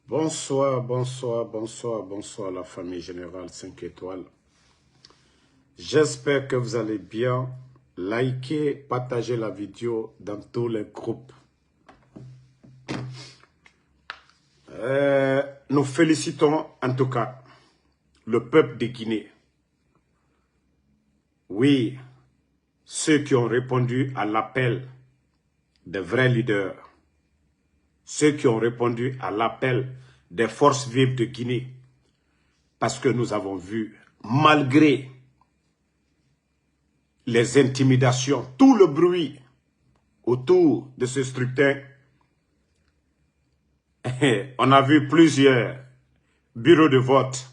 Bonsoir, bonsoir, bonsoir, bonsoir la famille générale 5 étoiles. J'espère que vous allez bien. Likez, partagez la vidéo dans tous les groupes. Nous félicitons en tout cas le peuple de Guinée. Oui, ceux qui ont répondu à l'appel des vrais leaders. Ceux qui ont répondu à l'appel des forces vives de Guinée. Parce que nous avons vu, malgré les intimidations, tout le bruit autour de ce scrutin, on a vu plusieurs bureaux de vote.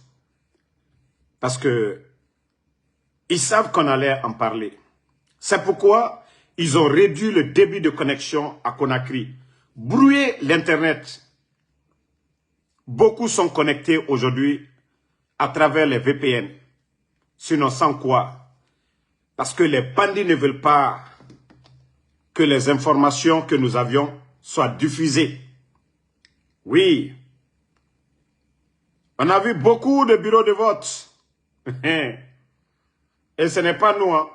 Parce que ils savent qu'on allait en parler. C'est pourquoi ils ont réduit le débit de connexion à Conakry. Brouiller l'Internet. Beaucoup sont connectés aujourd'hui à travers les VPN. Sinon, sans quoi? Parce que les bandits ne veulent pas que les informations que nous avions soient diffusées. Oui. On a vu beaucoup de bureaux de vote. Et ce n'est pas nous. Hein.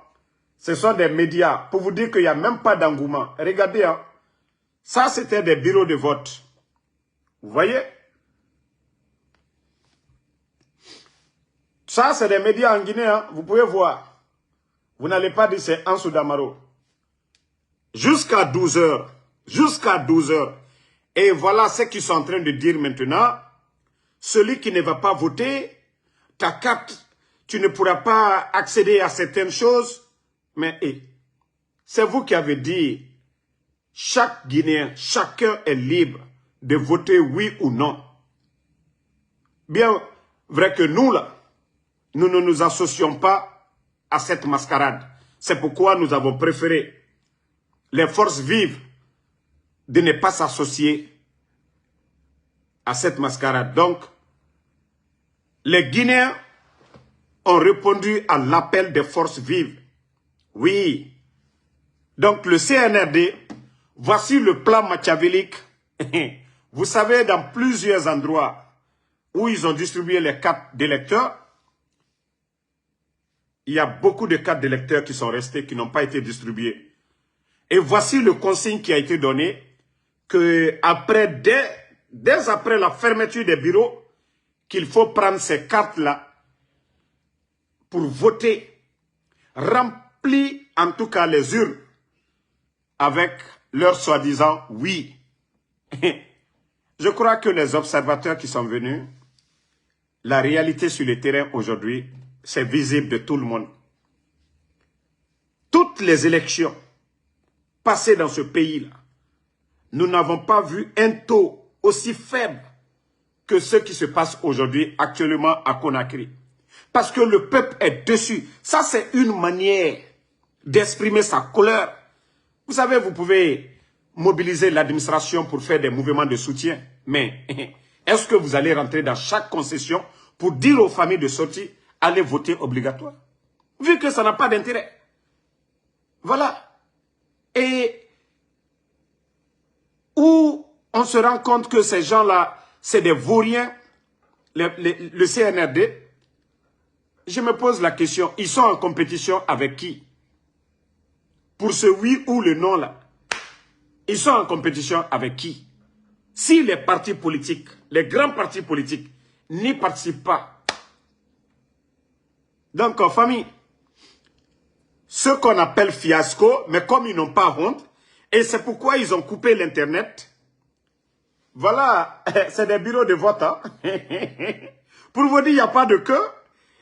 Ce sont des médias. Pour vous dire qu'il n'y a même pas d'engouement. Regardez. Hein. Ça, c'était des bureaux de vote. Vous voyez? Ça, c'est des médias en Guinée. Hein. Vous pouvez voir. Vous n'allez pas dire c'est Ansou Damaro. Jusqu'à 12 heures. Jusqu'à 12 heures. Et voilà ce qu'ils sont en train de dire maintenant. Celui qui ne va pas voter, ta carte, tu ne pourras pas accéder à certaines choses. Mais c'est vous qui avez dit, chaque Guinéen, chacun est libre de voter oui ou non. Bien vrai que nous, là, nous ne nous associons pas à cette mascarade. C'est pourquoi nous avons préféré les forces vives de ne pas s'associer à cette mascarade. Donc, les Guinéens ont répondu à l'appel des forces vives. Oui. Donc, le CNRD, voici le plan machiavélique. Vous savez, dans plusieurs endroits où ils ont distribué les cartes d'électeurs, il y a beaucoup de cartes d'électeurs qui sont restées, qui n'ont pas été distribuées. Et voici le consigne qui a été donné, que dès après la fermeture des bureaux, qu'il faut prendre ces cartes-là pour voter, remplir en tout cas les urnes avec leur soi-disant oui. Je crois que les observateurs qui sont venus, la réalité sur le terrain aujourd'hui, c'est visible de tout le monde. Toutes les élections passées dans ce pays-là, nous n'avons pas vu un taux aussi faible que ce qui se passe aujourd'hui actuellement à Conakry. Parce que le peuple est dessus. Ça, c'est une manière d'exprimer sa colère. Vous savez, vous pouvez mobiliser l'administration pour faire des mouvements de soutien. Mais est-ce que vous allez rentrer dans chaque concession pour dire aux familles de sortir, allez voter obligatoire? Vu que ça n'a pas d'intérêt. Voilà. Et où on se rend compte que ces gens-là, c'est des vauriens, le CNRD, je me pose la question, ils sont en compétition avec qui? Pour ce oui ou le non là, ils sont en compétition avec qui? Si les partis politiques, les grands partis politiques, n'y participent pas. Donc, en famille, ce qu'on appelle fiasco, mais comme ils n'ont pas honte, et c'est pourquoi ils ont coupé l'Internet. Voilà, c'est des bureaux de vote. Hein? Pour vous dire, il n'y a pas de queue,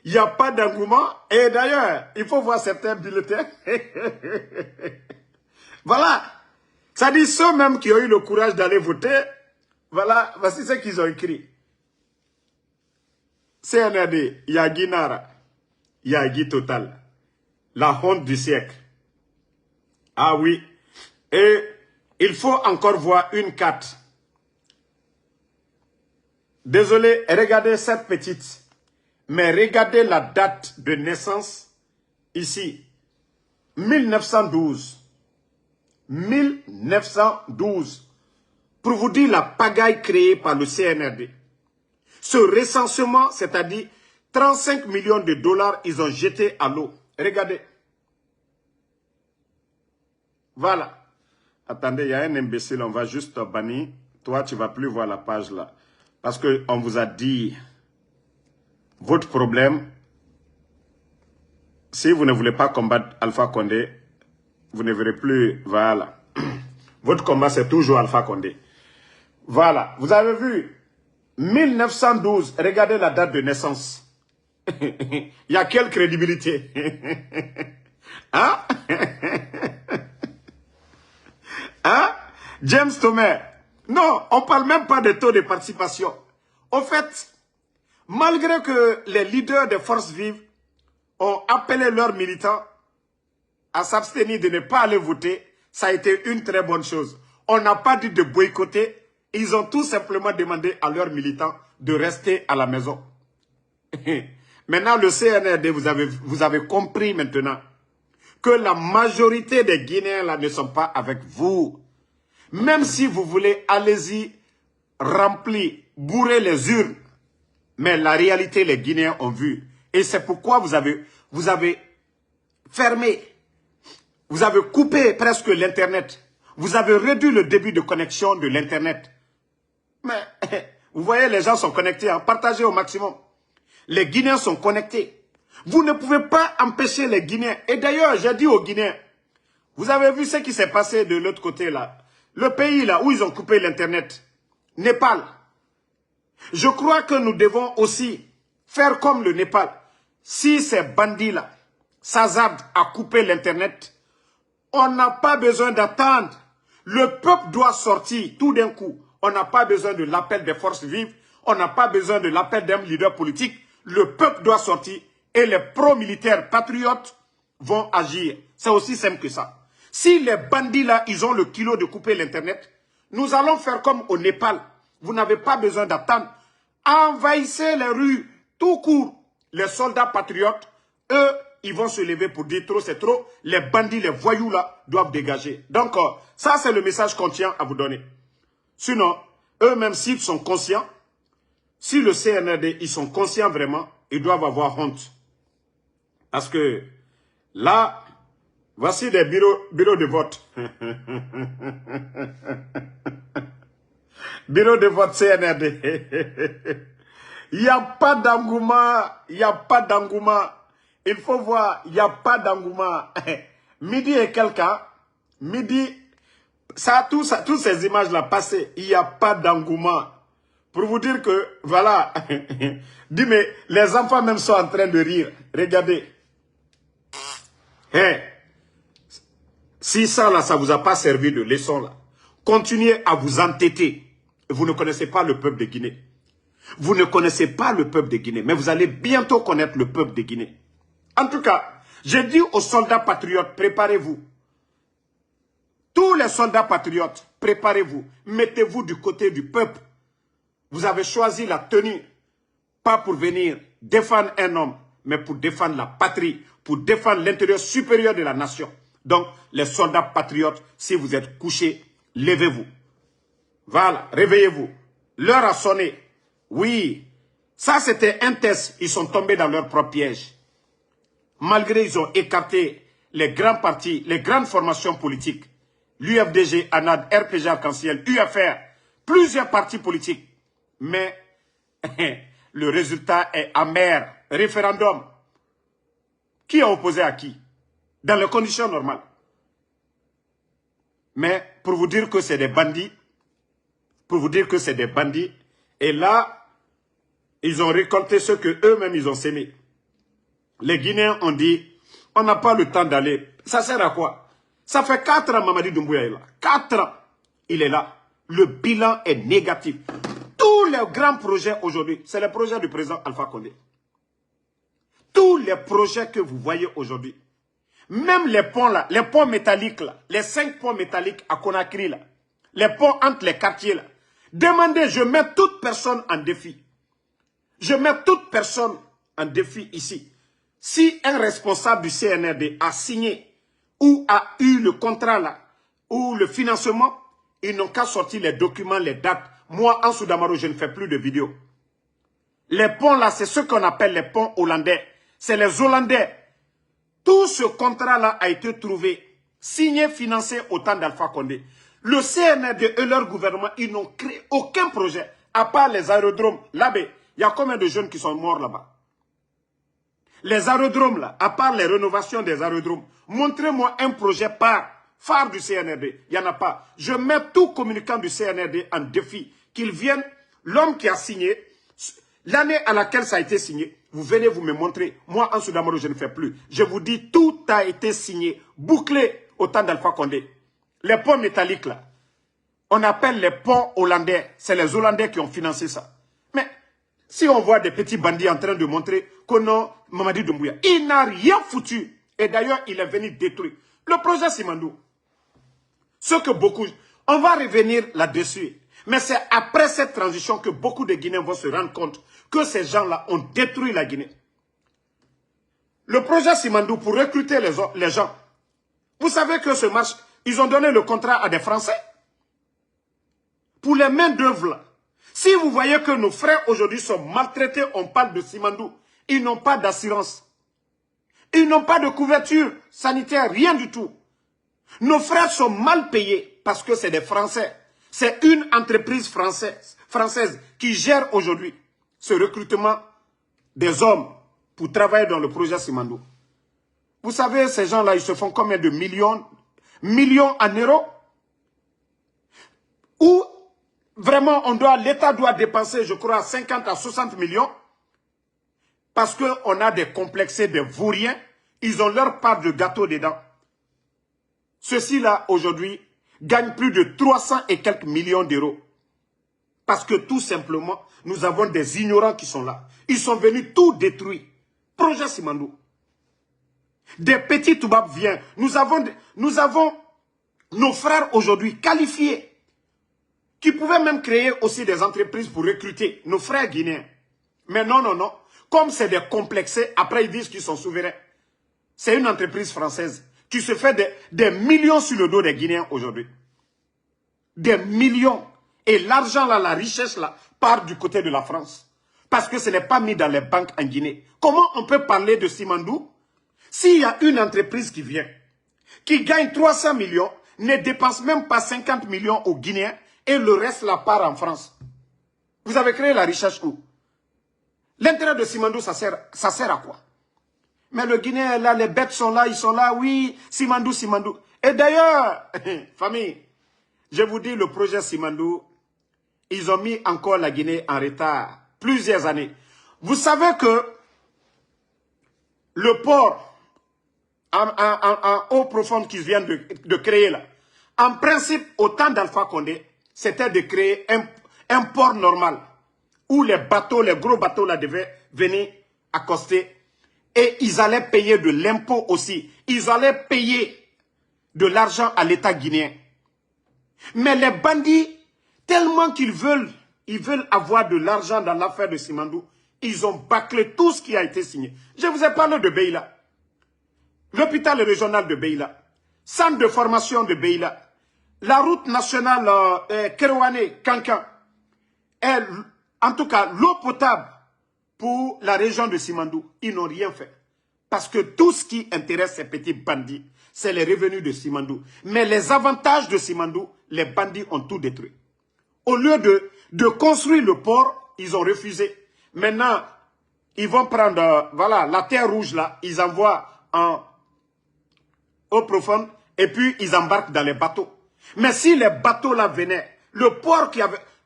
il n'y a pas d'engouement. Et d'ailleurs, il faut voir certains bulletins. Voilà. Ça dit ceux même qui ont eu le courage d'aller voter. Voilà, voici ce qu'ils ont écrit. CNRD, Yagi Nara, Yagi Total. La honte du siècle. Ah oui. Et il faut encore voir une carte. Désolé, regardez cette petite. Mais regardez la date de naissance ici. 1912. 1912. pour vous dire la pagaille créée par le CNRD. Ce recensement, c'est-à-dire 35 millions de dollars, ils ont jeté à l'eau. Regardez. Voilà. Attendez, il y a un imbécile, on va juste bannir. Toi, tu ne vas plus voir la page là. Parce qu'on vous a dit, votre problème, si vous ne voulez pas combattre Alpha Condé, vous ne verrez plus, voilà. Votre combat, c'est toujours Alpha Condé. Voilà, vous avez vu, 1912, regardez la date de naissance. Il y a quelle crédibilité? Hein? Hein? James Thomas. Non, on ne parle même pas de taux de participation. Au fait, malgré que les leaders des forces vives ont appelé leurs militants à s'abstenir de ne pas aller voter, ça a été une très bonne chose. On n'a pas dit de boycotter, ils ont tout simplement demandé à leurs militants de rester à la maison. Maintenant, le CNRD, vous avez compris maintenant que la majorité des Guinéens là ne sont pas avec vous. Même si vous voulez, allez-y, remplir, bourrer les urnes. Mais la réalité, les Guinéens ont vu. Et c'est pourquoi vous avez fermé, vous avez coupé presque l'Internet. Vous avez réduit le débit de connexion de l'Internet. Mais vous voyez, les gens sont connectés, hein, partagez au maximum. Les Guinéens sont connectés. Vous ne pouvez pas empêcher les Guinéens. Et d'ailleurs, j'ai dit aux Guinéens, vous avez vu ce qui s'est passé de l'autre côté là. Le pays là où ils ont coupé l'Internet. Népal. Je crois que nous devons aussi faire comme le Népal. Si ces bandits-là s'hasardent à couper l'Internet, on n'a pas besoin d'attendre. Le peuple doit sortir tout d'un coup. On n'a pas besoin de l'appel des forces vives. On n'a pas besoin de l'appel d'un leader politique. Le peuple doit sortir et les pro-militaires patriotes vont agir. C'est aussi simple que ça. Si les bandits là, ils ont le kilo de couper l'Internet, nous allons faire comme au Népal. Vous n'avez pas besoin d'attendre. Envahissez les rues tout court. Les soldats patriotes, eux, ils vont se lever pour dire trop, c'est trop. Les bandits, les voyous là, doivent dégager. Donc, ça, c'est le message qu'on tient à vous donner. Sinon, eux-mêmes, s'ils sont conscients, si le CNRD, ils sont conscients vraiment, ils doivent avoir honte. Parce que là, voici des bureaux de vote. Bureau de vote CNRD. Il n'y a pas d'engouement. Il n'y a pas d'engouement. Il faut voir, il n'y a pas d'engouement. Midi et quelqu'un, midi, toutes ces images-là passées, il n'y a pas d'engouement. Pour vous dire que, voilà, dis mais les enfants même sont en train de rire. Regardez. Hey, si ça là, ça ne vous a pas servi de leçon là, continuez à vous entêter. Vous ne connaissez pas le peuple de Guinée. Vous ne connaissez pas le peuple de Guinée, mais vous allez bientôt connaître le peuple de Guinée. En tout cas, j'ai dit aux soldats patriotes, préparez-vous. Tous les soldats patriotes, préparez-vous. Mettez-vous du côté du peuple. Vous avez choisi la tenue, pas pour venir défendre un homme, mais pour défendre la patrie, pour défendre l'intérêt supérieur de la nation. Donc, les soldats patriotes, si vous êtes couchés, levez-vous. Voilà, réveillez-vous. L'heure a sonné. Oui, ça c'était un test. Ils sont tombés dans leur propre piège. Malgré ils ont écarté les grands partis, les grandes formations politiques, l'UFDG, ANAD, RPG Arc-en-Ciel, UFR, plusieurs partis politiques. Mais le résultat est amer. Référendum. Qui a opposé à qui? Dans les conditions normales. Mais pour vous dire que c'est des bandits, et là, ils ont récolté ce que eux-mêmes ils ont sémé. Les Guinéens ont dit, on n'a pas le temps d'aller. Ça sert à quoi? Ça fait 4 ans Mamadi Doumbouya est là. 4 ans, il est là. Le bilan est négatif. Tous les grands projets aujourd'hui, c'est les projets du président Alpha Condé. Tous les projets que vous voyez aujourd'hui, même les ponts là, les ponts métalliques là, les 5 ponts métalliques à Conakry là, les ponts entre les quartiers là, demandez, je mets toute personne en défi. Je mets toute personne en défi ici. Si un responsable du CNRD a signé ou a eu le contrat là, ou le financement, Ils n'ont qu'à sortir les documents, les dates. Moi, Ansou Damaro, je ne fais plus de vidéos. Les ponts là, c'est ce qu'on appelle les ponts hollandais. C'est les Hollandais. Tout ce contrat-là a été trouvé, signé, financé au temps d'Alpha Condé. Le CNRD et leur gouvernement, ils n'ont créé aucun projet, à part les aérodromes. Là-bas, il y a combien de jeunes qui sont morts là-bas? Les aérodromes là, à part les rénovations des aérodromes, montrez-moi un projet phare du CNRD. Il n'y en a pas. Je mets tout communicant du CNRD en défi. Qu'il vienne, l'homme qui a signé, l'année à laquelle ça a été signé, vous venez vous me montrer. Moi, Ansou Damaro, je ne fais plus. Je vous dis, tout a été signé, bouclé au temps d'Alpha Condé. Les ponts métalliques là, on appelle les ponts hollandais. C'est les Hollandais qui ont financé ça. Mais si on voit des petits bandits en train de montrer que non, Mamadi Doumbouya, il n'a rien foutu. Et d'ailleurs, il est venu détruire. Le projet Simandou, ce que beaucoup... On va revenir là-dessus. Mais c'est après cette transition que beaucoup de Guinéens vont se rendre compte que ces gens-là ont détruit la Guinée. Le projet Simandou, pour recruter les gens, vous savez que ce marche, ils ont donné le contrat à des Français. Pour les mains d'œuvre là. Si vous voyez que nos frères aujourd'hui sont maltraités, on parle de Simandou. Ils n'ont pas d'assurance. Ils n'ont pas de couverture sanitaire, rien du tout. Nos frères sont mal payés parce que c'est des Français. C'est une entreprise française qui gère aujourd'hui ce recrutement des hommes pour travailler dans le projet Simandou. Vous savez, ces gens-là, ils se font combien de millions en euros? Ou vraiment, l'État doit dépenser, je crois, 50 à 60 millions parce qu'on a des complexés, des vauriens. Ils ont leur part de gâteau dedans. Ceux-ci-là, aujourd'hui, gagnent plus de 300 et quelques millions d'euros. Parce que tout simplement, nous avons des ignorants qui sont là. Ils sont venus tout détruire. Projet Simandou. Des petits toubabs viennent. Nous avons nos frères aujourd'hui qualifiés qui pouvaient même créer aussi des entreprises pour recruter nos frères guinéens. Mais non, non, non. Comme c'est des complexés, après ils disent qu'ils sont souverains. C'est une entreprise française qui se fait des millions sur le dos des Guinéens aujourd'hui. Des millions. Et l'argent là, la richesse là, part du côté de la France. Parce que ce n'est pas mis dans les banques en Guinée. Comment on peut parler de Simandou s'il y a une entreprise qui vient, qui gagne 300 millions, ne dépense même pas 50 millions aux Guinéens et le reste la part en France? Vous avez créé la richesse où? L'intérêt de Simandou, ça sert à quoi? Mais le Guinéen, là, les bêtes sont là, ils sont là, oui, Simandou, Simandou. Et d'ailleurs, famille, je vous dis, le projet Simandou, ils ont mis encore la Guinée en retard plusieurs années. Vous savez que le port en eau profonde qu'ils viennent de créer là, en principe, au temps d'Alpha Condé, c'était de créer un port normal où les bateaux, les gros bateaux là devaient venir accoster. Et ils allaient payer de l'impôt aussi. Ils allaient payer de l'argent à l'État guinéen. Mais les bandits, tellement qu'ils veulent avoir de l'argent dans l'affaire de Simandou, ils ont bâclé tout ce qui a été signé. Je vous ai parlé de Beila. L'hôpital régional de Beila. Centre de formation de Beila. La route nationale Kerouané-Kankan. En tout cas, l'eau potable pour la région de Simandou, ils n'ont rien fait. Parce que tout ce qui intéresse ces petits bandits, c'est les revenus de Simandou. Mais les avantages de Simandou, les bandits ont tout détruit. Au lieu de construire le port, ils ont refusé. Maintenant, ils vont prendre, voilà, la terre rouge là, ils envoient en eau profonde et puis ils embarquent dans les bateaux. Mais si les bateaux là venaient, le port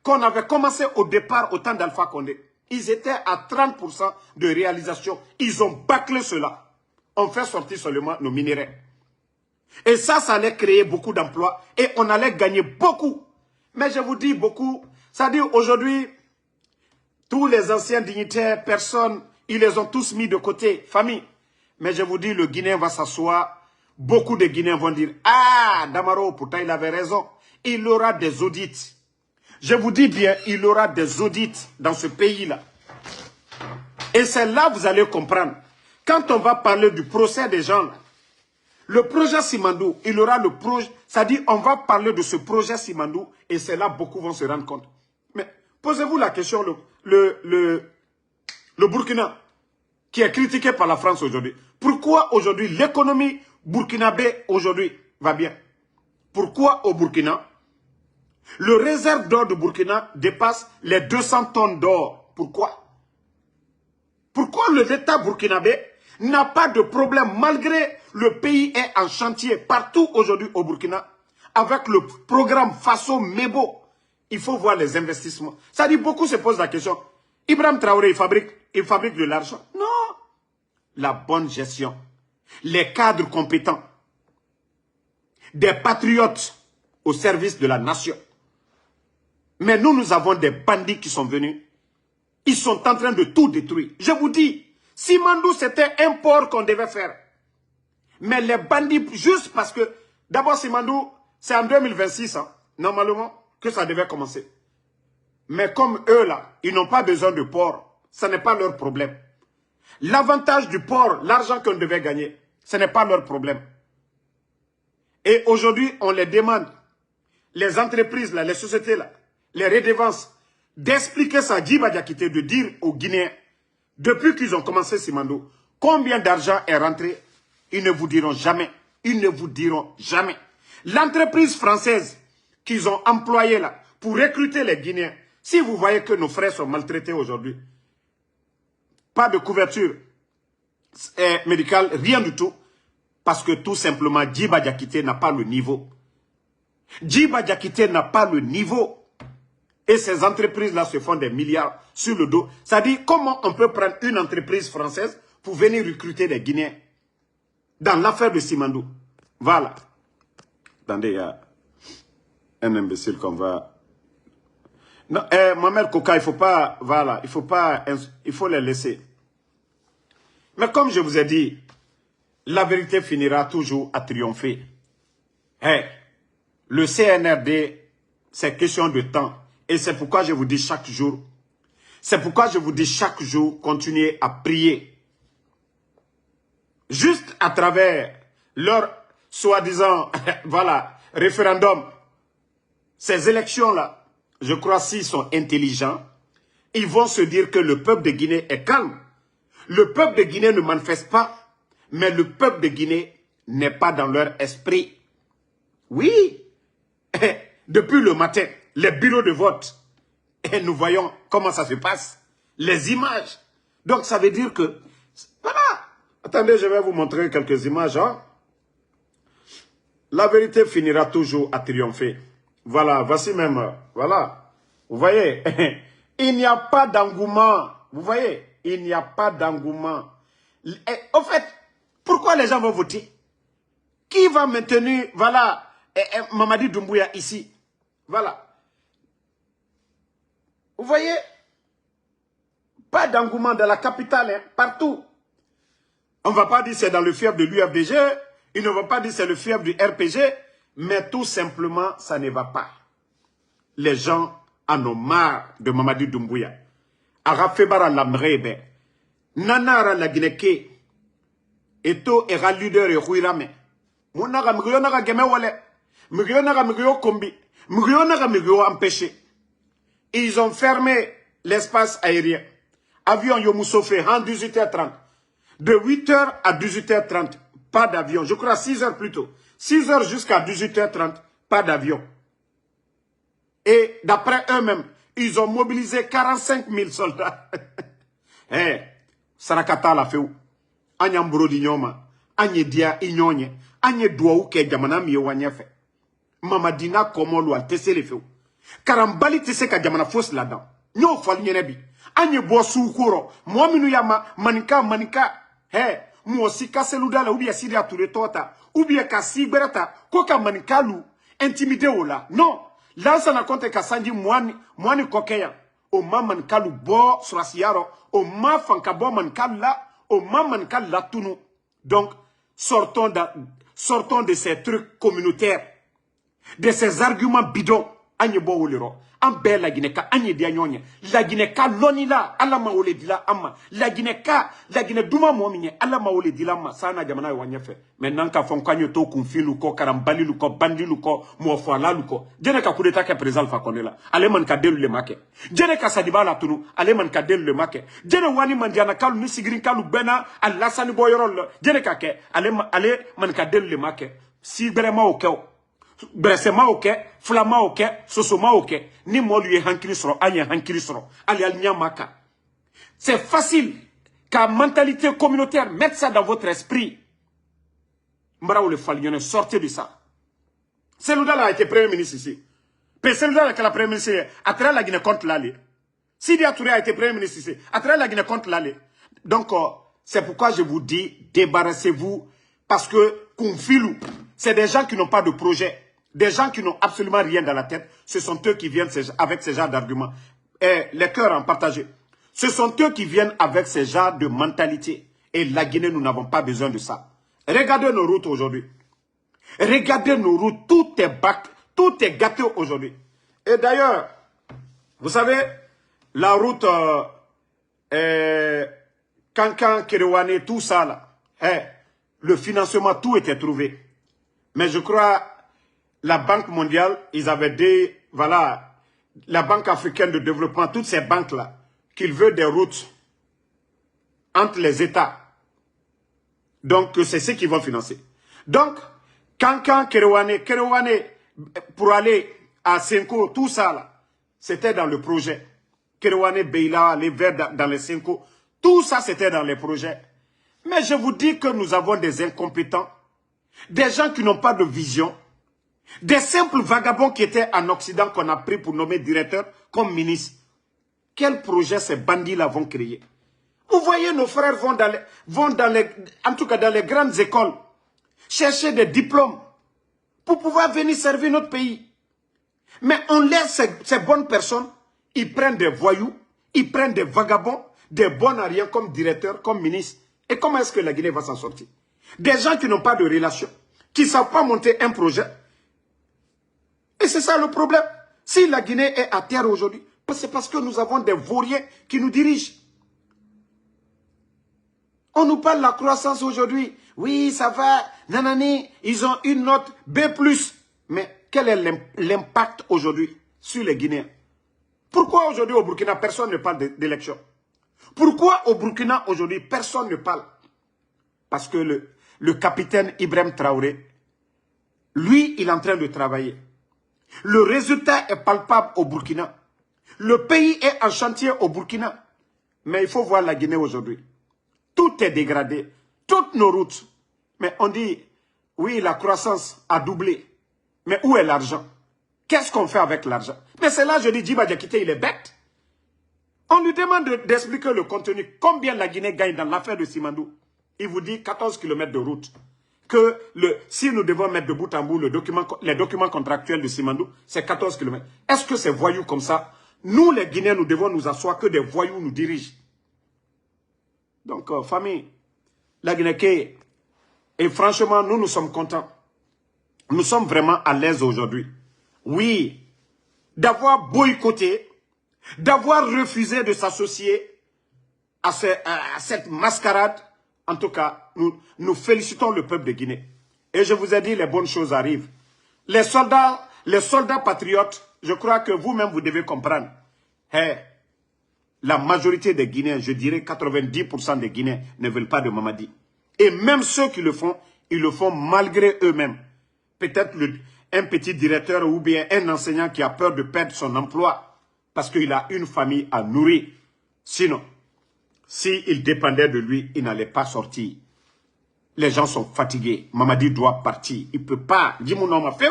qu'on avait commencé au départ au temps d'Alpha Condé, ils étaient à 30% de réalisation. Ils ont bâclé cela. On fait sortir seulement nos minéraux. Et ça allait créer beaucoup d'emplois et on allait gagner beaucoup. Mais je vous dis beaucoup, ça dit aujourd'hui, tous les anciens dignitaires, personnes, ils les ont tous mis de côté, famille. Mais je vous dis, le Guinéen va s'asseoir. Beaucoup de Guinéens vont dire, ah, Damaro, pourtant il avait raison. Il aura des audits. Je vous dis bien, il aura des audits dans ce pays-là. Et c'est là que vous allez comprendre. Quand on va parler du procès des gens, là, Le projet Simandou, il aura le projet, c'est-à-dire on va parler de ce projet Simandou et c'est là beaucoup vont se rendre compte. Mais posez-vous la question, le Burkina, qui est critiqué par la France aujourd'hui. Pourquoi aujourd'hui l'économie burkinabé aujourd'hui va bien? Pourquoi au Burkina, le réserve d'or du Burkina dépasse les 200 tonnes d'or? Pourquoi? Pourquoi l'État burkinabé n'a pas de problème malgré le pays est en chantier partout aujourd'hui au Burkina avec le programme Faso Mebo? Il faut voir les investissements. Ça dit beaucoup se posent la question. Ibrahim Traoré, il fabrique de l'argent? Non. La bonne gestion. Les cadres compétents. Des patriotes au service de la nation. Mais nous avons des bandits qui sont venus. Ils sont en train de tout détruire. Je vous dis, Simandou, c'était un port qu'on devait faire. Mais les bandits, juste parce que, d'abord Simandou, c'est en 2026, hein, normalement, que ça devait commencer. Mais comme eux, là, ils n'ont pas besoin de port, ce n'est pas leur problème. L'avantage du port, l'argent qu'on devait gagner, ce n'est pas leur problème. Et aujourd'hui, on les demande, les entreprises, là, les sociétés, là, les redevances, d'expliquer ça à Djiba Diakité, de dire aux Guinéens, depuis qu'ils ont commencé Simandou, combien d'argent est rentré, ils ne vous diront jamais. Ils ne vous diront jamais. L'entreprise française qu'ils ont employée là, pour recruter les Guinéens, si vous voyez que nos frères sont maltraités aujourd'hui, pas de couverture médicale, rien du tout, parce que tout simplement, Djiba Diakité n'a pas le niveau. Djiba Diakité n'a pas le niveau. Et ces entreprises-là se font des milliards sur le dos. Ça dit, comment on peut prendre une entreprise française pour venir recruter des Guinéens? Dans l'affaire de Simandou. Voilà. Attendez, il y a un imbécile qu'on va... Non, Mohamed Koka, il faut pas... Voilà, il faut pas... Il faut les laisser. Mais comme je vous ai dit, la vérité finira toujours à triompher. Hey, le CNRD, c'est question de temps. Et c'est pourquoi je vous dis chaque jour, continuez à prier. Juste à travers leur soi-disant, voilà, référendum, ces élections-là, je crois s'ils sont intelligents, ils vont se dire que le peuple de Guinée est calme. Le peuple de Guinée ne manifeste pas, mais le peuple de Guinée n'est pas dans leur esprit. Oui, depuis le matin, les bureaux de vote, et nous voyons comment ça se passe, les images. Donc ça veut dire que, voilà, attendez, je vais vous montrer quelques images. Hein. La vérité finira toujours à triompher. Voilà, voici même, voilà. Vous voyez, il n'y a pas d'engouement. Vous voyez, il n'y a pas d'engouement. En fait, pourquoi les gens vont voter? Qui va maintenir, voilà, Mamadi Doumbouya ici? Voilà. Vous voyez? Pas d'engouement dans la capitale, hein, partout. On ne va pas dire c'est dans le fief de l'UFDG, ils ne vont pas dire c'est le fief du RPG, mais tout simplement, ça ne va pas. Les gens en ont marre de Mamadi Doumbouya. Arafebara Lamrebe, Nanara la Guinée, Eto era leader et Ruirame. Mounara Mugionara Gemewale, Mugionara Mugio Kombi, Mugionara Mugio empêché. Ils ont fermé l'espace aérien. Avion Yomoussofe en 18h30. De 8h à 18h30, pas d'avion. Je crois 6h plutôt. 6h jusqu'à 18h30, pas d'avion. Et d'après eux-mêmes, ils ont mobilisé 45 000 soldats. Eh, Sarakata la fait où? Anyambro di nyoma, anye dia inyonye, anye douaou ke jamana miye wanyefe. Mamadina komolo al tese le fait où? Karambali tese ka jamana fos là-dedans. Nyo fal nyenebi. Anye bo soukoro, moi minu yama manika. Hey, moi si kaseluda la ou bien sidia toure tota, ou bien ka sigberata, koka manika lu, intimidé ou là. Non, là ça n'a compte ka sanji mwani kokeya. O ma manikalu bo surasiaro, o ma fankabo manikalu la, o ma manikalu la tunu. Donc, sortons de ces trucs communautaires, de ces arguments bidons. anye bo wolero an be la Guinée ka anye dia nyonye la Guinée ka lonila ala ma wole dila amma la Guinée duma mo minye ala ma wole dila amma sana jamana yo wanyefe maintenant ka fon kanyo to kunfilu ko karambali lu ko bandilu ko mo fala lu ko jene ka kudeta ke président fa konela ale man ka delu le make jene ka sadiba la tunu ale man ka delu le make jene wani mandiana kalu ni sigirin kalu bena alla sani boyorol jene ka ke ale man ka delu le make si vraiment au cœur Bresema oke, flama oke, sosoma oke, ni molu ye hankiri soro, anye hankiri soro, ali maka. C'est facile qu'à mentalité communautaire, mettre ça dans votre esprit. Mbara ou le Falione, sortez de ça. Seloudala a été premier ministre ici. Puis Seloudala qui la premier ministre, à travers la Guinée contre l'Ali. Sidi Touré a été premier ministre ici, à travers la Guinée contre l'Ali. Donc, c'est pourquoi je vous dis, débarrassez-vous, parce que Koumfilou, c'est des gens qui n'ont pas de projet. Des gens qui n'ont absolument rien dans la tête, ce sont eux qui viennent avec ce genre d'arguments. Et les cœurs en partagé. Ce sont eux qui viennent avec ce genre de mentalité. Et la Guinée, nous n'avons pas besoin de ça. Regardez nos routes aujourd'hui. Regardez nos routes, tout est gâté aujourd'hui. Et d'ailleurs, vous savez, la route Kankan, Kerewane, tout ça là, le financement, tout était trouvé. Mais je crois... La Banque mondiale, ils avaient dit, voilà, la Banque africaine de développement, toutes ces banques-là, qu'ils veulent des routes entre les États. Donc, c'est ce qu'ils vont financer. Donc, Kankan, Kerewane, pour aller à Senko, tout ça, là, c'était dans le projet. Kerewane, Beila, les Verts dans les Senko, tout ça, c'était dans les projets. Mais je vous dis que nous avons des incompétents, des gens qui n'ont pas de vision, des simples vagabonds qui étaient en Occident qu'on a pris pour nommer directeur comme ministre. Quel projet ces bandits-là vont créer? Vous voyez, nos frères vont en tout cas dans les grandes écoles, chercher des diplômes pour pouvoir venir servir notre pays. Mais on laisse ces bonnes personnes, ils prennent des voyous, ils prennent des vagabonds, des bons à rien comme directeur, comme ministre. Et comment est-ce que la Guinée va s'en sortir? Des gens qui n'ont pas de relation, qui ne savent pas monter un projet. Et c'est ça le problème. Si la Guinée est à terre aujourd'hui, c'est parce que nous avons des vauriens qui nous dirigent. On nous parle de la croissance aujourd'hui. Oui, ça va, nanani, ils ont une note B+. Mais quel est l'impact aujourd'hui sur les Guinéens? Pourquoi aujourd'hui au Burkina, personne ne parle d'élection? Pourquoi au Burkina aujourd'hui, personne ne parle? Parce que le capitaine Ibrahim Traoré, lui, il est en train de travailler. Le résultat est palpable au Burkina. Le pays est en chantier au Burkina. Mais il faut voir la Guinée aujourd'hui. Tout est dégradé. Toutes nos routes. Mais on dit, oui, la croissance a doublé. Mais où est l'argent? Qu'est-ce qu'on fait avec l'argent? Mais c'est là, je dis, Djiba Diakité, il est bête. On lui demande d'expliquer le contenu. Combien la Guinée gagne dans l'affaire de Simandou? Il vous dit 14 km de route. Que si nous devons mettre de bout en bout les documents contractuels de Simandou, c'est 14 km. Est-ce que c'est voyous comme ça? Nous, les Guinéens, nous devons nous asseoir que des voyous nous dirigent. Donc, famille, la Guinée, et franchement, nous sommes contents. Nous sommes vraiment à l'aise aujourd'hui. Oui, d'avoir boycotté, d'avoir refusé de s'associer à cette mascarade. En tout cas, nous félicitons le peuple de Guinée. Et je vous ai dit, les bonnes choses arrivent. Les soldats patriotes, je crois que vous-même, vous devez comprendre. Hey, la majorité des Guinéens, je dirais 90% des Guinéens, ne veulent pas de Mamadi. Et même ceux qui le font, ils le font malgré eux-mêmes. Peut-être un petit directeur ou bien un enseignant qui a peur de perdre son emploi parce qu'il a une famille à nourrir. Sinon, s'il dépendait de lui, il n'allait pas sortir. Les gens sont fatigués. Mamadi doit partir. Il ne peut pas. Dis mon nom, fait.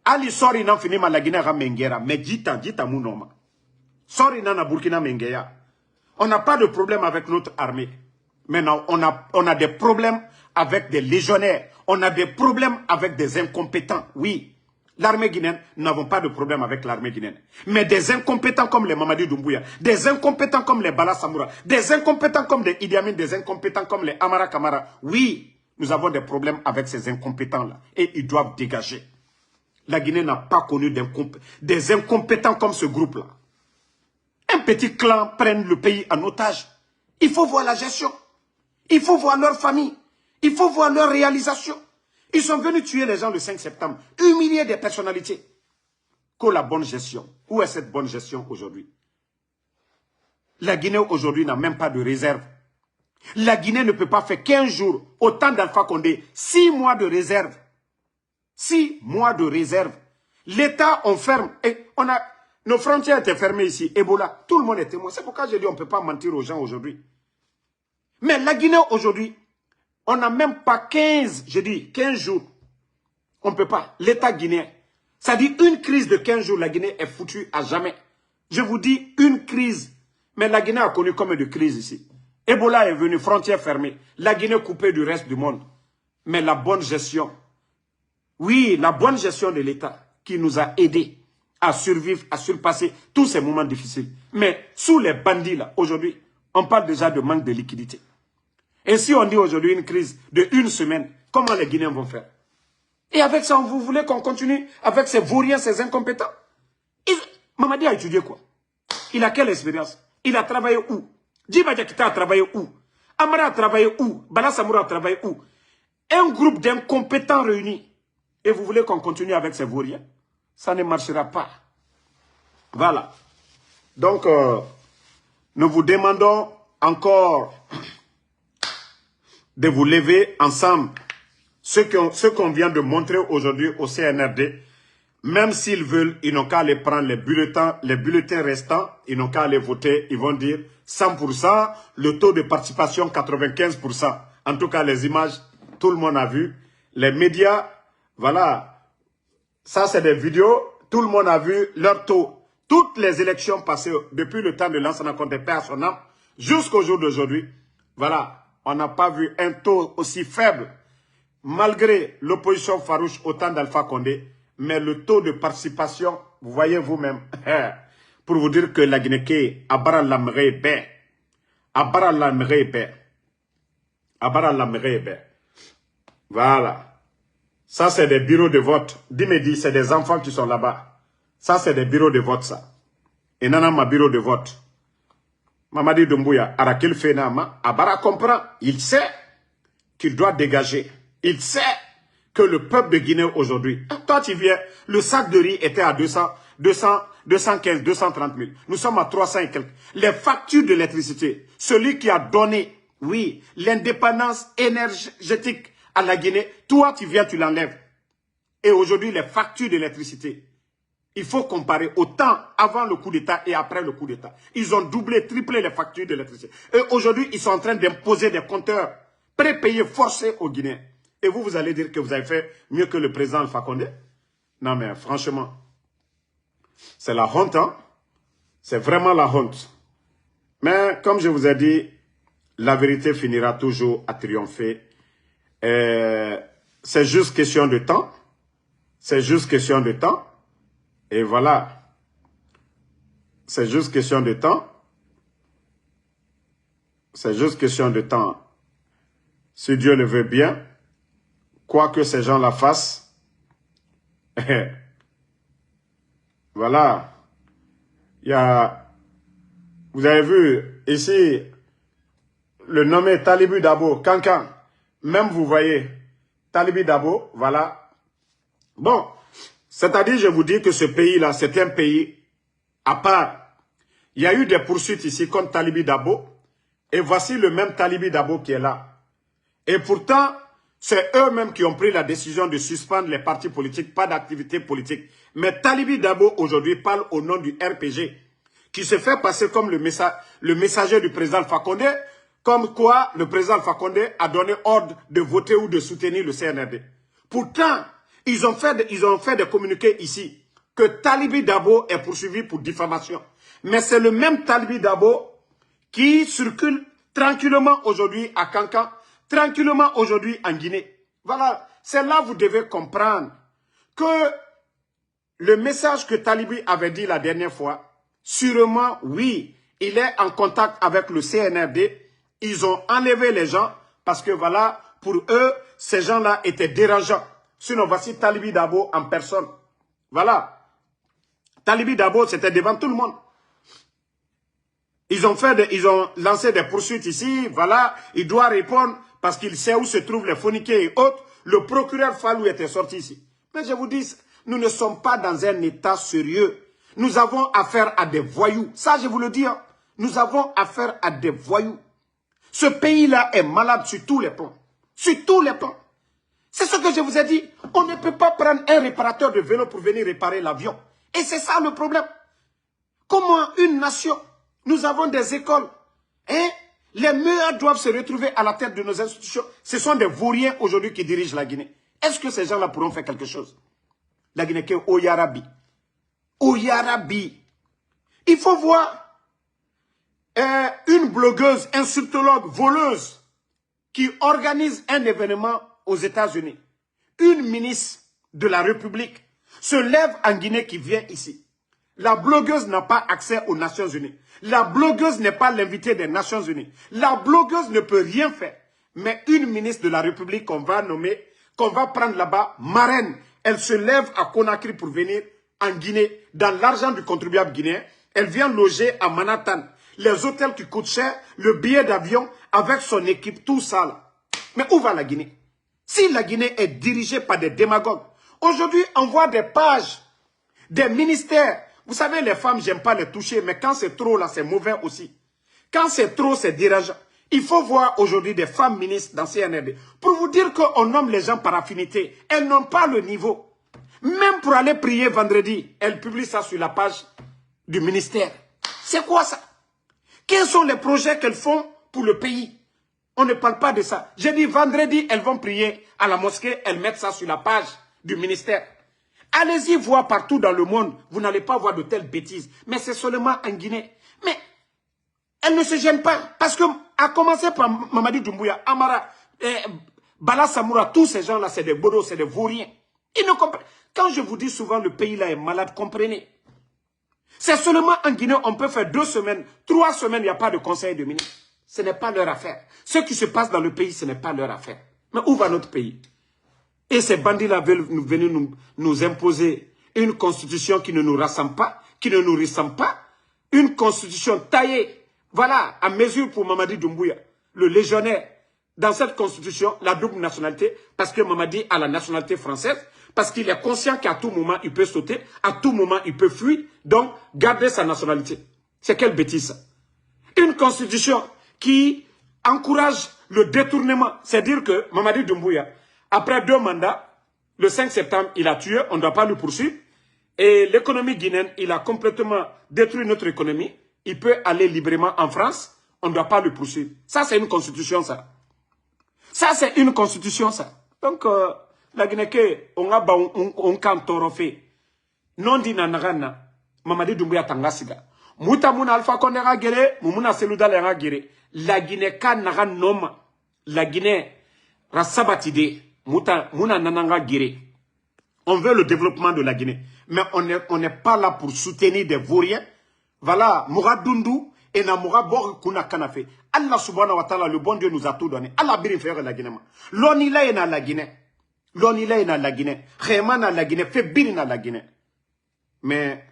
Ali sori nan fini ma la Guinée ramengera. Mais dita mon nom. Sori nan na Burkina mengeya. On n'a pas de problème avec notre armée. Maintenant, on a des problèmes avec des légionnaires. On a des problèmes avec des incompétents. Oui. L'armée guinéenne, nous n'avons pas de problème avec l'armée guinéenne. Mais des incompétents comme les Mamadi Doumbouya, des incompétents comme les Bala Samoura, des incompétents comme les Idi Amin, des incompétents comme les Amara Kamara. Oui, nous avons des problèmes avec ces incompétents-là. Et ils doivent dégager. La Guinée n'a pas connu des incompétents comme ce groupe-là. Un petit clan prenne le pays en otage. Il faut voir la gestion. Il faut voir leur famille. Il faut voir leur réalisation. Ils sont venus tuer les gens le 5 septembre. Humilier des personnalités. Que la bonne gestion. Où est cette bonne gestion aujourd'hui? La Guinée aujourd'hui n'a même pas de réserve. La Guinée ne peut pas faire 15 jours, au temps d'Alpha Condé, 6 mois de réserve. 6 mois de réserve. L'État, on ferme. Et nos frontières étaient fermées ici. Ebola, tout le monde est témoin. C'est pourquoi je dis on ne peut pas mentir aux gens aujourd'hui. Mais la Guinée aujourd'hui, on n'a même pas 15 jours. On ne peut pas. L'État guinéen. Ça dit une crise de 15 jours, la Guinée est foutue à jamais. Je vous dis une crise. Mais la Guinée a connu combien de crises ici? Ebola est venu, frontières fermées. La Guinée coupée du reste du monde. Mais la bonne gestion, oui, la bonne gestion de l'État qui nous a aidés à survivre, à surpasser tous ces moments difficiles. Mais sous les bandits là, aujourd'hui, on parle déjà de manque de liquidité. Et si on dit aujourd'hui une crise de 1 semaine, comment les Guinéens vont faire? Et avec ça, vous voulez qu'on continue avec ces vauriens, ces incompétents? Mamadi a étudié quoi? Il a quelle expérience? Il a travaillé où? Djiba Diakité a travaillé où? Amara a travaillé où? Bala Samoura a travaillé où? Un groupe d'incompétents réunis. Et vous voulez qu'on continue avec ces vauriens? Ça ne marchera pas. Voilà. Donc, nous vous demandons encore de vous lever ensemble. Ce qu'on vient de montrer aujourd'hui au CNRD, même s'ils veulent, ils n'ont qu'à aller prendre les bulletins restants, ils n'ont qu'à aller voter, ils vont dire 100%, le taux de participation 95%. En tout cas, les images, tout le monde a vu. Les médias, voilà, ça c'est des vidéos, tout le monde a vu leur taux. Toutes les élections passées, depuis le temps de Lansana Conté, paix à son âme, jusqu'au jour d'aujourd'hui, voilà, on n'a pas vu un taux aussi faible, malgré l'opposition farouche au temps d'Alpha Condé, mais le taux de participation, vous voyez vous-même, pour vous dire que la Guinée, Abara Lamre Ben, Abara Lamre Ben, Abara Lamre Ben. Voilà. Ça, c'est des bureaux de vote. Dimedi, c'est des enfants qui sont là-bas. Ça, c'est des bureaux de vote, ça. Et nana, ma bureau de vote. Mamadi Doumbouya, Arakil Fenama, Abara comprend. Il sait qu'il doit dégager. Il sait que le peuple de Guinée aujourd'hui, toi tu viens, le sac de riz était à 215, 230 000. Nous sommes à 300 et quelques. Les factures d'électricité, celui qui a donné, oui, l'indépendance énergétique à la Guinée, toi tu viens, tu l'enlèves. Et aujourd'hui, les factures d'électricité, il faut comparer au temps avant le coup d'État et après le coup d'État. Ils ont doublé, triplé les factures d'électricité. Et aujourd'hui, ils sont en train d'imposer des compteurs prépayés forcés aux Guinéens. Et vous allez dire que vous avez fait mieux que le président Alpha Condé? Non, mais franchement, c'est la honte, hein? C'est vraiment la honte. Mais comme je vous ai dit, la vérité finira toujours à triompher. C'est juste question de temps. C'est juste question de temps. Et voilà. C'est juste question de temps. C'est juste question de temps. Si Dieu le veut bien, quoi que ces gens la fassent, voilà. Il y a, vous avez vu ici, le nommé Talibou Dabo, Kankan, même vous voyez, Talibou Dabo, voilà. Bon, c'est-à-dire, je vous dis que ce pays-là, c'est un pays à part. Il y a eu des poursuites ici contre Talibou Dabo, et voici le même Talibou Dabo qui est là. Et pourtant, c'est eux-mêmes qui ont pris la décision de suspendre les partis politiques, pas d'activité politique. Mais Talibou Dabo, aujourd'hui, parle au nom du RPG, qui se fait passer comme le messager du président Alpha Condé, comme quoi le président Alpha Condé a donné ordre de voter ou de soutenir le CNRD. Pourtant, ils ont fait des communiqués ici, que Talibou Dabo est poursuivi pour diffamation. Mais c'est le même Talibou Dabo qui circule tranquillement aujourd'hui à Kankan, tranquillement aujourd'hui en Guinée. Voilà, c'est là que vous devez comprendre que le message que Talibou avait dit la dernière fois, sûrement, oui, il est en contact avec le CNRD. Ils ont enlevé les gens parce que voilà, pour eux, ces gens-là étaient dérangeants. Sinon, voici Talibou Dabo en personne. Voilà. Talibi Dabo, c'était devant tout le monde. Ils ont lancé des poursuites ici, voilà, il doit répondre parce qu'il sait où se trouvent les phoniqués et autres. Le procureur Fallou était sorti ici. Mais je vous dis, nous ne sommes pas dans un état sérieux. Nous avons affaire à des voyous. Ça, je vous le dis, hein. Nous avons affaire à des voyous. Ce pays-là est malade sur tous les plans. Sur tous les plans. C'est ce que je vous ai dit. On ne peut pas prendre un réparateur de vélo pour venir réparer l'avion. Et c'est ça le problème. Comment une nation, nous avons des écoles, hein? Les meilleurs doivent se retrouver à la tête de nos institutions. Ce sont des vauriens aujourd'hui qui dirigent la Guinée. Est-ce que ces gens-là pourront faire quelque chose? La Guinée qui est au Yarabi. Au Yarabi. Il faut voir une blogueuse, insultologue, voleuse qui organise un événement aux États-Unis. Une ministre de la République se lève en Guinée qui vient ici. La blogueuse n'a pas accès aux Nations Unies. La blogueuse n'est pas l'invitée des Nations Unies. La blogueuse ne peut rien faire. Mais une ministre de la République qu'on va nommer, qu'on va prendre là-bas, marraine, elle se lève à Conakry pour venir en Guinée, dans l'argent du contribuable guinéen. Elle vient loger à Manhattan. Les hôtels qui coûtent cher, le billet d'avion avec son équipe, tout ça là. Mais où va la Guinée? Si la Guinée est dirigée par des démagogues, aujourd'hui on voit des pages, des ministères. Vous savez, les femmes, j'aime pas les toucher, mais quand c'est trop, là, c'est mauvais aussi. Quand c'est trop, c'est dérangeant. Il faut voir aujourd'hui des femmes ministres dans CNRD. Pour vous dire qu'on nomme les gens par affinité. Elles n'ont pas le niveau. Même pour aller prier vendredi, elles publient ça sur la page du ministère. C'est quoi ça? Quels sont les projets qu'elles font pour le pays? On ne parle pas de ça. J'ai dit vendredi, elles vont prier à la mosquée, elles mettent ça sur la page du ministère. Allez-y voir partout dans le monde, vous n'allez pas voir de telles bêtises. Mais c'est seulement en Guinée. Mais elle ne se gêne pas. Parce que, à commencer par Mamadi Doumbouya, Amara, Bala Samoura, tous ces gens-là, c'est des bodos, c'est des vauriens. Ils ne comprennent. Quand je vous dis souvent le pays-là est malade, comprenez. C'est seulement en Guinée, on peut faire 2 semaines, 3 semaines, il n'y a pas de conseil de ministre. Ce n'est pas leur affaire. Ce qui se passe dans le pays, ce n'est pas leur affaire. Mais où va notre pays? Et ces bandits-là veulent venir nous imposer une constitution qui ne nous rassemble pas, qui ne nous ressemble pas, une constitution taillée, voilà, à mesure pour Mamadi Doumbouya, le légionnaire. Dans cette constitution, la double nationalité, parce que Mamadi a la nationalité française, parce qu'il est conscient qu'à tout moment, il peut sauter, à tout moment, il peut fuir, donc garder sa nationalité. C'est quelle bêtise ça? Une constitution qui encourage le détournement, c'est-à-dire que Mamadi Doumbouya, après 2 mandats, le 5 septembre, il a tué, on ne doit pas le poursuivre. Et l'économie guinéenne, il a complètement détruit notre économie. Il peut aller librement en France, on ne doit pas le poursuivre. Ça, c'est une constitution, ça. Ça, c'est une constitution, ça. Donc, la Guinée, on a un cantorofé. Non dit nanagana, Mamadi Doumbouya Tangasiga. Mouta mouna Alpha Condé a guéré, mouna Selouda a guéré. La Guinée, ka naga noma. La Guinée, rasabatide. Mouna nananga guéré. On veut le développement de la Guinée. Mais on n'est pas là pour soutenir des vauriens. Voilà, Moura Dundu et Namoura Bor Kuna Kanafe. Allah subhanahu wa ta'ala, le bon Dieu nous a tout donné. Allah birin faire la Guinée. L'onila est dans la Guinée. L'onila est dans la Guinée. Khayman dans la Guinée. Fait birin dans la Guinée. Mais,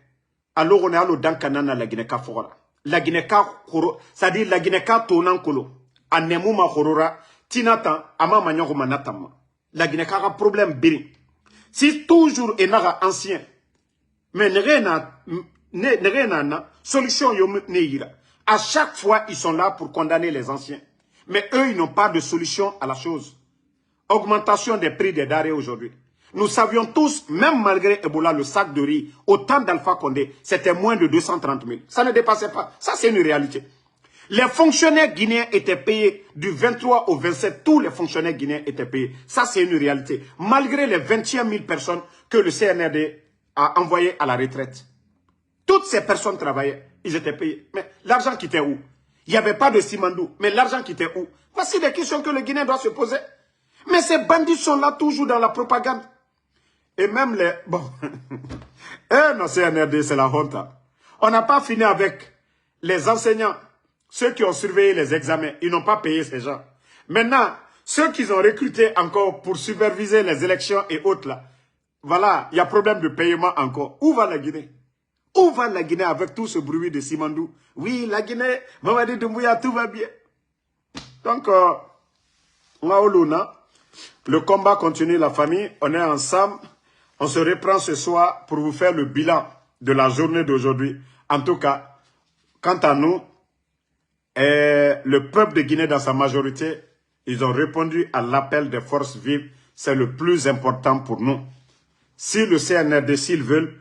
alors on est allé dans Kanan dans la Guinée Kafora. La Guinée Kafora, c'est-à-dire la Guinée Katonan Kolo. Anemouma Khorora, Tinatan, Ama Manyango Manatama. La Guinée a un problème birin. Si toujours est ancien, mais ne rien n'a solution ira. À chaque fois, ils sont là pour condamner les anciens. Mais eux, ils n'ont pas de solution à la chose. Augmentation des prix des denrées aujourd'hui. Nous savions tous, même malgré Ebola, le sac de riz, au temps d'Alpha Condé, c'était moins de 230 000. Ça ne dépassait pas. Ça, c'est une réalité. Les fonctionnaires guinéens étaient payés du 23 au 27. Tous les fonctionnaires guinéens étaient payés. Ça, c'est une réalité. Malgré les 21 000 personnes que le CNRD a envoyées à la retraite. Toutes ces personnes travaillaient. Ils étaient payés. Mais l'argent quittait où? Il n'y avait pas de Simandou. Mais l'argent quittait où? Voici des questions que le Guinéen doit se poser. Mais ces bandits sont là toujours dans la propagande. Et même les... Bon. Non, CNRD, c'est la honte. On n'a pas fini avec les enseignants. Ceux qui ont surveillé les examens, ils n'ont pas payé ces gens. Maintenant, ceux qu'ils ont recrutés encore pour superviser les élections et autres là, voilà, il y a problème de paiement encore. Où va la Guinée? Où va la Guinée avec tout ce bruit de Simandou? Oui, la Guinée, Mamadi Doumbouya, tout va bien. Donc, le combat continue, la famille. On est ensemble. On se reprend ce soir pour vous faire le bilan de la journée d'aujourd'hui. En tout cas, quant à nous, le peuple de Guinée dans sa majorité, ils ont répondu à l'appel des forces vives. C'est le plus important pour nous. Si le CNRD, s'ils veulent,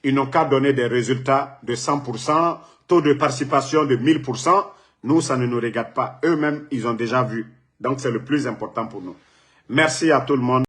ils n'ont qu'à donner des résultats de 100%, taux de participation de 1000%. Nous, ça ne nous regarde pas. Eux-mêmes, ils ont déjà vu. Donc, c'est le plus important pour nous. Merci à tout le monde.